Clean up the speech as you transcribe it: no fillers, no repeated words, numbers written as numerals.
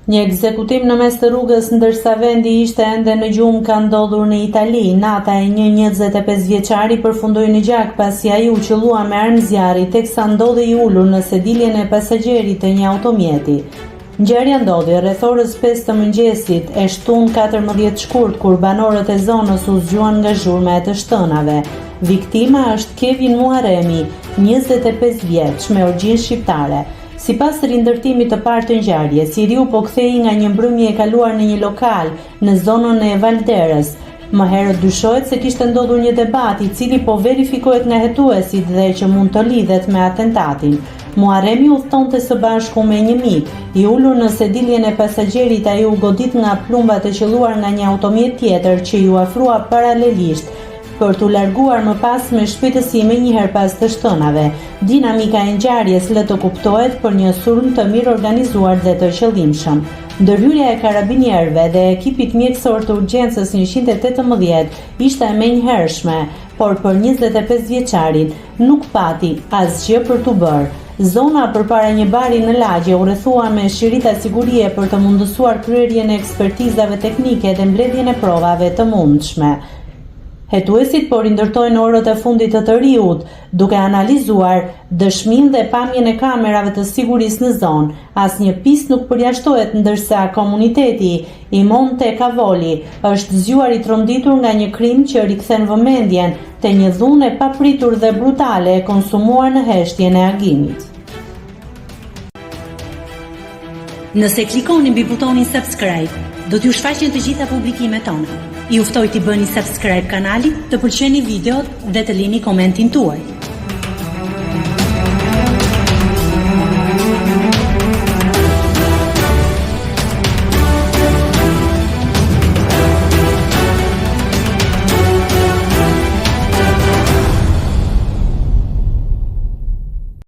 Një ekzekutim në mes të rrugës ndërsa vendi ishte ende në gjumë ka ndodhur në Itali. Nata e një 25 vjeçari përfundoi në gjak pasi ai u qellua me armë zjarri teksa ndodhej i ulur në sediljen e pasagjerit të një automjeti. Ngjarja ndodhi rreth orës 5 të mëngjesit e shtunë 14 shkurt kur banorët e zonës u zgjuan nga zhurma e të shtënave. Viktima është Kevin Muharremi, 25 vjeç, me origjinë shqiptare. Sipas rindërtimit të parë të ngjarjes, Siriu po kthehej nga një mbrëmje e kaluar në një lokal në zonën e Valderës. Më herët dyshohet se kishte ndodhur një debat i cili po verifikohet nga hetuesit dhe që mund të lidhet me atentatin. Muharremi udhtonte së bashku me një mik. I ulur në sediljen e pasagjerit, ai u godit nga plumbat e qelluar nga një automjet tjetër që ju afrua paralelisht për t'u larguar më pas me shpejtësi menjëherë pas të shtënave. Dinamika e ngjarjes lë të kuptohet për një sulm të mirë organizuar dhe të qëllimshëm. Ndërhyrja e karabinierëve dhe ekipit mjekësor të urgjencës 118 ishte e menjëhershme, por për 25 vjeçarin nuk pati asgjë për t'u bërë. Zona përpara një bari në lagje u rrethua me shirita sigurie për të mundësuar kryerjen e ekspertizave teknike dhe mbledhjen e provave të mundshme. Hetuesit po rindërtojnë orët e fundit të riut, duke analizuar dëshminë dhe pamjen e kamerave të sigurisë në zonë. Asnjë pistë nuk përjashtohet, ndërsa komuniteti i Monte Cavoli është zgjuar i tronditur nga një krim që rikthen vëmendjen te një dhunë e papritur dhe brutale e konsumuar në heshtjen e agimit. Nëse klikoni mbi butonin subscribe, do t'ju shfaqen të gjitha publikimet tona. Ju ftoj t'i bëni subscribe kanalit, të pëlqeni videot dhe të lini komentin tuaj.